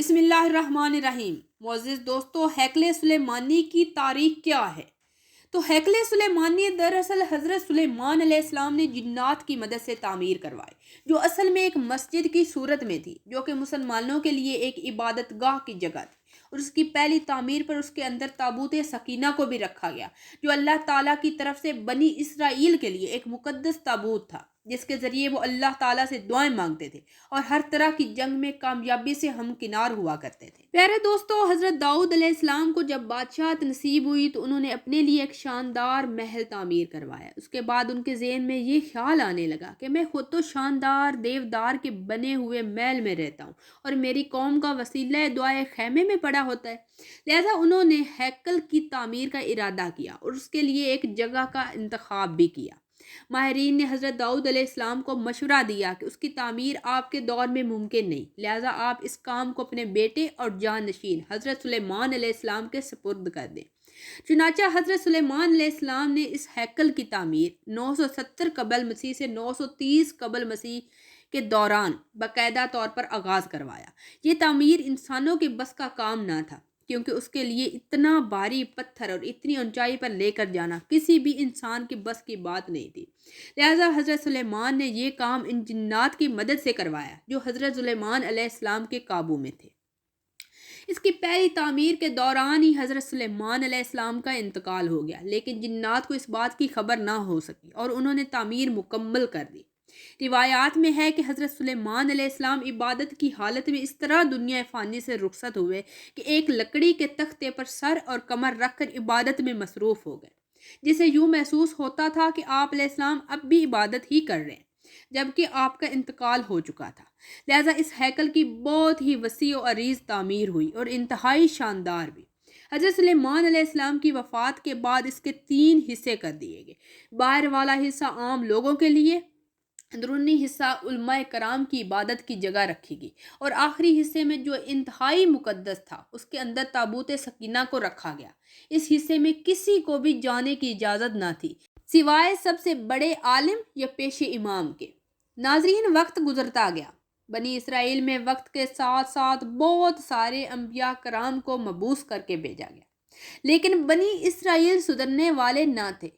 بسم اللہ الرحمن الرحیم۔ معزز دوستو، ہیکل سلیمانی کی تاریخ کیا ہے؟ تو ہیکل سلیمانی دراصل حضرت سلیمان علیہ السلام نے جنات کی مدد سے تعمیر کروائے، جو اصل میں ایک مسجد کی صورت میں تھی، جو کہ مسلمانوں کے لیے ایک عبادت گاہ کی جگہ تھی۔ اور اس کی پہلی تعمیر پر اس کے اندر تابوت سکینہ کو بھی رکھا گیا، جو اللہ تعالیٰ کی طرف سے بنی اسرائیل کے لیے ایک مقدس تابوت تھا، جس کے ذریعے وہ اللہ تعالیٰ سے دعائیں مانگتے تھے اور ہر طرح کی جنگ میں کامیابی سے ہمکنار ہوا کرتے تھے۔ پیارے دوستو، حضرت داؤد علیہ السلام کو جب بادشاہت نصیب ہوئی تو انہوں نے اپنے لیے ایک شاندار محل تعمیر کروایا۔ اس کے بعد ان کے ذہن میں یہ خیال آنے لگا کہ میں خود تو شاندار دیودار کے بنے ہوئے محل میں رہتا ہوں اور میری قوم کا وسیلہ دعائے خیمے میں پڑا ہوتا ہے، لہذا انہوں نے ہیکل کی تعمیر کا ارادہ کیا اور اس کے لیے ایک جگہ کا انتخاب بھی کیا۔ ماہرین نے حضرت داؤد علیہ السلام کو مشورہ دیا کہ اس کی تعمیر آپ کے دور میں ممکن نہیں، لہذا آپ اس کام کو اپنے بیٹے اور جانشین حضرت سلیمان علیہ السلام کے سپرد کر دیں۔ چنانچہ حضرت سلیمان علیہ السلام نے اس ہیکل کی تعمیر 970 قبل مسیح سے 930 قبل مسیح کے دوران باقاعدہ طور پر آغاز کروایا۔ یہ تعمیر انسانوں کے بس کا کام نہ تھا، کیونکہ اس کے لیے اتنا بھاری پتھر اور اتنی اونچائی پر لے کر جانا کسی بھی انسان کے بس کی بات نہیں تھی، لہذا حضرت سلیمان نے یہ کام ان جنات کی مدد سے کروایا جو حضرت سلیمان علیہ السلام کے قابو میں تھے۔ اس کی پہلی تعمیر کے دوران ہی حضرت سلیمان علیہ السلام کا انتقال ہو گیا، لیکن جنات کو اس بات کی خبر نہ ہو سکی اور انہوں نے تعمیر مکمل کر دی۔ روایات میں ہے کہ حضرت سلیمان علیہ السلام عبادت کی حالت میں اس طرح دنیا فانی سے رخصت ہوئے کہ ایک لکڑی کے تختے پر سر اور کمر رکھ کر عبادت میں مصروف ہو گئے، جسے یوں محسوس ہوتا تھا کہ آپ علیہ السلام اب بھی عبادت ہی کر رہے ہیں جبکہ آپ کا انتقال ہو چکا تھا۔ لہذا اس ہیکل کی بہت ہی وسیع و عریض تعمیر ہوئی اور انتہائی شاندار بھی۔ حضرت سلیمان علیہ السلام کی وفات کے بعد اس کے 3 حصے کر دیے گئے۔ باہر والا حصہ عام لوگوں کے لیے، اندرونی حصہ علماء کرام کی عبادت کی جگہ رکھی گئی اور آخری حصے میں جو انتہائی مقدس تھا اس کے اندر تابوت سکینہ کو رکھا گیا۔ اس حصے میں کسی کو بھی جانے کی اجازت نہ تھی سوائے سب سے بڑے عالم یا پیش امام کے۔ ناظرین، وقت گزرتا گیا۔ بنی اسرائیل میں وقت کے ساتھ ساتھ بہت سارے انبیاء کرام کو مبعوث کر کے بھیجا گیا، لیکن بنی اسرائیل سدھرنے والے نہ تھے۔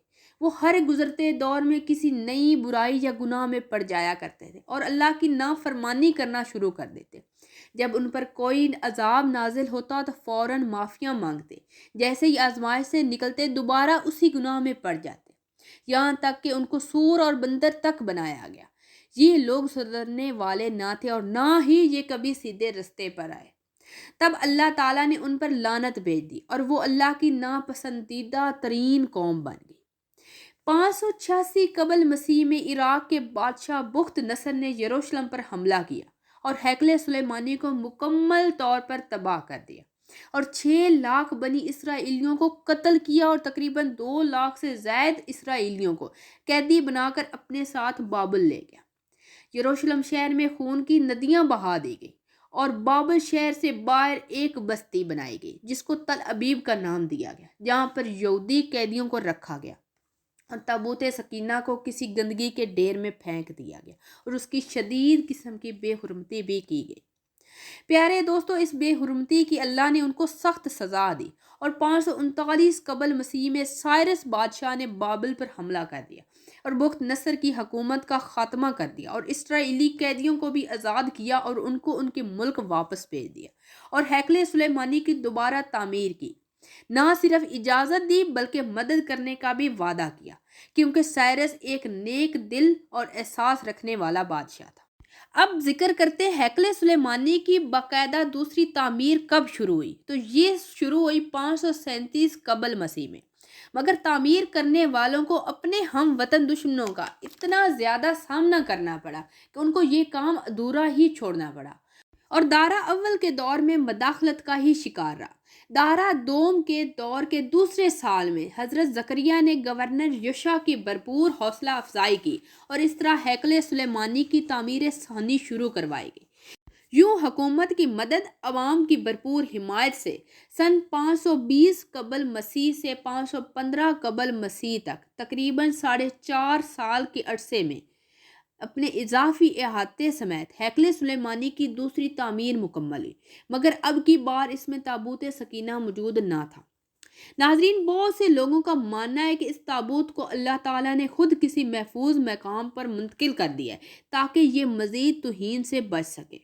وہ ہر گزرتے دور میں کسی نئی برائی یا گناہ میں پڑ جایا کرتے تھے اور اللہ کی نافرمانی کرنا شروع کر دیتے۔ جب ان پر کوئی عذاب نازل ہوتا تو فوراً معافیاں مانگتے، جیسے ہی آزمائش سے نکلتے دوبارہ اسی گناہ میں پڑ جاتے، یہاں تک کہ ان کو سور اور بندر تک بنایا گیا۔ یہ لوگ سدھرنے والے نہ تھے اور نہ ہی یہ کبھی سیدھے رستے پر آئے۔ تب اللہ تعالیٰ نے ان پر لعنت بھیج دی اور وہ اللہ کی ناپسندیدہ ترین قوم بن گئی۔ 586 قبل مسیح میں عراق کے بادشاہ بخت نصر نے یروشلم پر حملہ کیا اور ہیکل سلیمانی کو مکمل طور پر تباہ کر دیا اور 6 لاکھ بنی اسرائیلیوں کو قتل کیا اور تقریباً 2 لاکھ سے زائد اسرائیلیوں کو قیدی بنا کر اپنے ساتھ بابل لے گیا۔ یروشلم شہر میں خون کی ندیاں بہا دی گئی اور بابل شہر سے باہر ایک بستی بنائی گئی جس کو تل ابیب کا نام دیا گیا، جہاں پر یہودی قیدیوں کو رکھا گیا اور تابوت سکینہ کو کسی گندگی کے ڈھیر میں پھینک دیا گیا اور اس کی شدید قسم کی بے حرمتی بھی کی گئی۔ پیارے دوستو، اس بے حرمتی کی اللہ نے ان کو سخت سزا دی اور 539 قبل مسیح میں سائرس بادشاہ نے بابل پر حملہ کر دیا اور بخت نصر کی حکومت کا خاتمہ کر دیا اور اسرائیلی قیدیوں کو بھی آزاد کیا اور ان کو ان کے ملک واپس بھیج دیا اور ہیکل سلیمانی کی دوبارہ تعمیر کی۔ نہ صرف اجازت دی بلکہ مدد کرنے کا بھی وعدہ کیا، کیونکہ سائرس ایک نیک دل اور احساس رکھنے والا بادشاہ تھا۔ اب ذکر کرتے ہیکل سلیمانی کی باقاعدہ دوسری تعمیر کب شروع ہوئی؟ تو یہ شروع ہوئی 537 قبل مسیح میں، مگر تعمیر کرنے والوں کو اپنے ہم وطن دشمنوں کا اتنا زیادہ سامنا کرنا پڑا کہ ان کو یہ کام ادھورا ہی چھوڑنا پڑا اور دارہ اول کے دور میں مداخلت کا ہی شکار رہا۔ دارہ دوم کے دور کے دوسرے سال میں حضرت زکریا نے گورنر یوشع کی بھرپور حوصلہ افزائی کی اور اس طرح ہیکل سلیمانی کی تعمیر ثانی شروع کروائی گئی۔ یوں حکومت کی مدد، عوام کی بھرپور حمایت سے سن 520 قبل مسیح سے 515 قبل مسیح تک تقریباً 4.5 سال کے عرصے میں اپنے اضافی احاطے سمیت ہیکل سلیمانی کی دوسری تعمیر مکمل ہوئی، مگر اب کی بار اس میں تابوت سکینہ موجود نہ تھا۔ ناظرین، بہت سے لوگوں کا ماننا ہے کہ اس تابوت کو اللہ تعالیٰ نے خود کسی محفوظ مقام پر منتقل کر دیا ہے تاکہ یہ مزید توہین سے بچ سکے،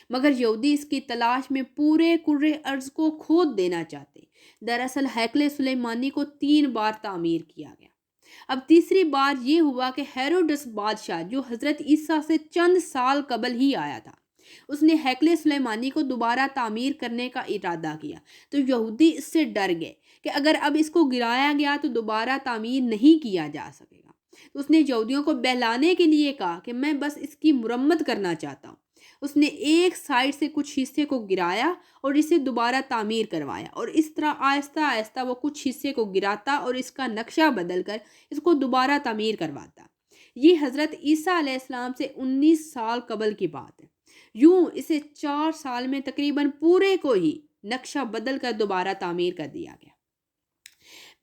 مگر یہودی اس کی تلاش میں پورے کرۂ ارض کو کھود دینا چاہتے۔ دراصل ہیکل سلیمانی کو 3 بار تعمیر کیا گیا۔ اب تیسری بار یہ ہوا کہ ہیروڈس بادشاہ، جو حضرت عیسیٰ سے چند سال قبل ہی آیا تھا، اس نے ہیکل سلیمانی کو دوبارہ تعمیر کرنے کا ارادہ کیا، تو یہودی اس سے ڈر گئے کہ اگر اب اس کو گرایا گیا تو دوبارہ تعمیر نہیں کیا جا سکے گا۔ تو اس نے یہودیوں کو بہلانے کے لیے کہا کہ میں بس اس کی مرمت کرنا چاہتا ہوں۔ اس نے ایک سائڈ سے کچھ حصے کو گرایا اور اسے دوبارہ تعمیر کروایا، اور اس طرح آہستہ آہستہ وہ کچھ حصے کو گراتا اور اس کا نقشہ بدل کر اس کو دوبارہ تعمیر کرواتا۔ یہ حضرت عیسیٰ علیہ السلام سے 19 سال قبل کی بات ہے۔ یوں اسے 4 سال میں تقریباً پورے کو ہی نقشہ بدل کر دوبارہ تعمیر کر دیا گیا۔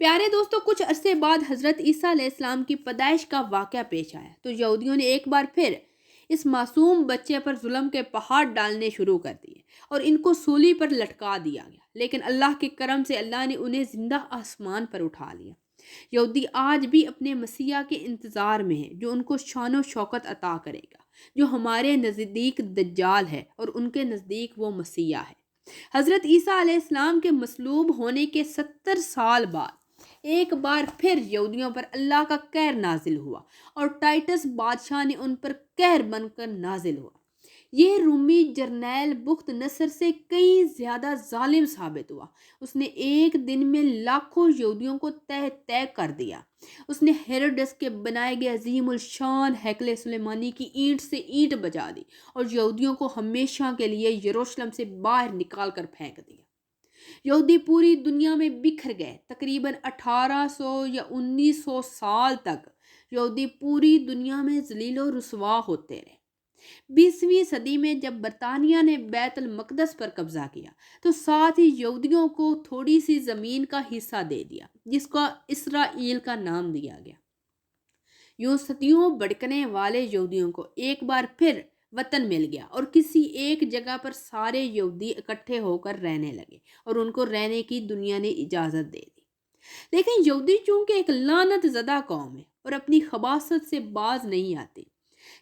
پیارے دوستو، کچھ عرصے بعد حضرت عیسیٰ علیہ السلام کی پیدائش کا واقعہ پیش آیا تو یہودیوں نے ایک بار پھر اس معصوم بچے پر ظلم کے پہاڑ ڈالنے شروع کر دیے اور ان کو سولی پر لٹکا دیا گیا، لیکن اللہ کے کرم سے اللہ نے انہیں زندہ آسمان پر اٹھا لیا۔ یہودی آج بھی اپنے مسیح کے انتظار میں ہیں، جو ان کو شان و شوکت عطا کرے گا، جو ہمارے نزدیک دجال ہے اور ان کے نزدیک وہ مسیح ہے۔ حضرت عیسیٰ علیہ السلام کے مصلوب ہونے کے 70 سال بعد ایک بار پھر یہودیوں پر اللہ کا قہر نازل ہوا اور ٹائٹس بادشاہ نے ان پر قہر بن کر نازل ہوا۔ یہ رومی جرنیل بخت نصر سے کئی زیادہ ظالم ثابت ہوا۔ اس نے ایک دن میں لاکھوں یہودیوں کو تہ کر دیا۔ اس نے ہیروڈس کے بنائے گئے عظیم الشان ہیکل سلیمانی کی اینٹ سے اینٹ بجا دی اور یہودیوں کو ہمیشہ کے لیے یروشلم سے باہر نکال کر پھینک دیا۔ یہودی پوری دنیا میں بکھر گئے۔ تقریباً 1800 یا 1900 سال تک یہودی پوری دنیا میں ذلیل و رسوا ہوتے رہے۔ 20ویں صدی میں جب برطانیہ نے بیت المقدس پر قبضہ کیا تو ساتھ ہی یہودیوں کو تھوڑی سی زمین کا حصہ دے دیا، جس کو اسرائیل کا نام دیا گیا۔ یوں صدیوں بھٹکنے والے یہودیوں کو ایک بار پھر وطن مل گیا اور کسی ایک جگہ پر سارے یہودی اکٹھے ہو کر رہنے لگے اور ان کو رہنے کی دنیا نے اجازت دے دی۔ لیکن یہودی چونکہ ایک لعنت زدہ قوم ہے اور اپنی خباثت سے باز نہیں آتے،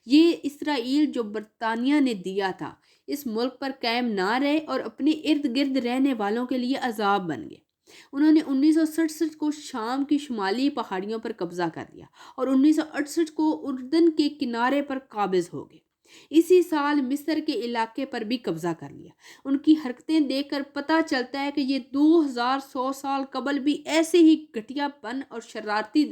یہ اسرائیل جو برطانیہ نے دیا تھا اس ملک پر قائم نہ رہے اور اپنے ارد گرد رہنے والوں کے لیے عذاب بن گئے۔ انہوں نے 1967 کو شام کی شمالی پہاڑیوں پر قبضہ کر لیا اور 1968 کو اردن کے کنارے پر قابض ہو گئے۔ اسی سال مصر کے علاقے پر بھی قبضہ کر لیا۔ ان کی حرکتیں دیکھ کر پتہ چلتا ہے کہ یہ 2100 سال قبل بھی ایسے ہی گھٹیا پن اور شرارتی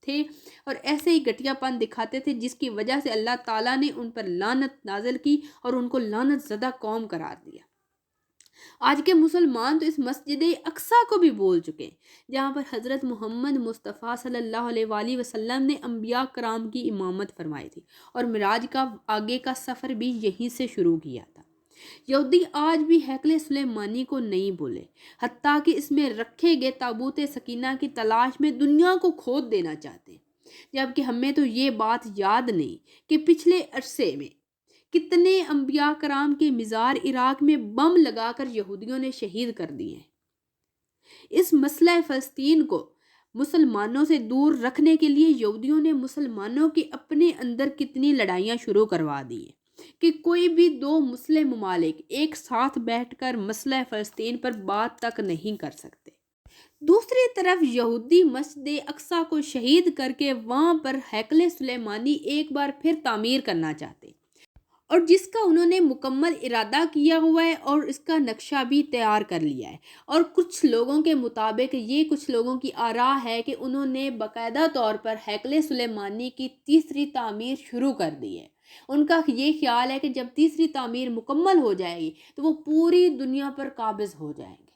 تھے اور ایسے ہی گھٹیا پن دکھاتے تھے، جس کی وجہ سے اللہ تعالیٰ نے ان پر لعنت نازل کی اور ان کو لعنت زدہ قوم قرار دیا۔ آج کے مسلمان تو اس مسجد اقصیٰ کو بھی بول چکے ہیں، جہاں پر حضرت محمد مصطفیٰ صلی اللہ علیہ وآلہ وسلم نے انبیاء کرام کی امامت فرمائی تھی اور معراج کا آگے کا سفر بھی یہیں سے شروع کیا تھا۔ یہودی آج بھی ہیکل سلیمانی کو نہیں بھولے، حتیٰ کہ اس میں رکھے گئے تابوت سکینہ کی تلاش میں دنیا کو کھود دینا چاہتے ہیں، جبکہ ہمیں تو یہ بات یاد نہیں کہ پچھلے عرصے میں کتنے انبیاء کرام کے مزار عراق میں بم لگا کر یہودیوں نے شہید کر دیے ہیں۔ اس مسئلہ فلسطین کو مسلمانوں سے دور رکھنے کے لیے یہودیوں نے مسلمانوں کے اپنے اندر کتنی لڑائیاں شروع کروا دی ہیں کہ کوئی بھی 2 مسلم ممالک ایک ساتھ بیٹھ کر مسئلہ فلسطین پر بات تک نہیں کر سکتے۔ دوسری طرف یہودی مسجد اقصیٰ کو شہید کر کے وہاں پر ہیکل سلیمانی ایک بار پھر تعمیر کرنا چاہتے ہیں، اور جس کا انہوں نے مکمل ارادہ کیا ہوا ہے اور اس کا نقشہ بھی تیار کر لیا ہے۔ اور کچھ لوگوں کے مطابق یہ کچھ لوگوں کی آراء ہے کہ انہوں نے باقاعدہ طور پر ہیکل سلیمانی کی تیسری تعمیر شروع کر دی ہے۔ ان کا یہ خیال ہے کہ جب تیسری تعمیر مکمل ہو جائے گی تو وہ پوری دنیا پر قابض ہو جائیں گے۔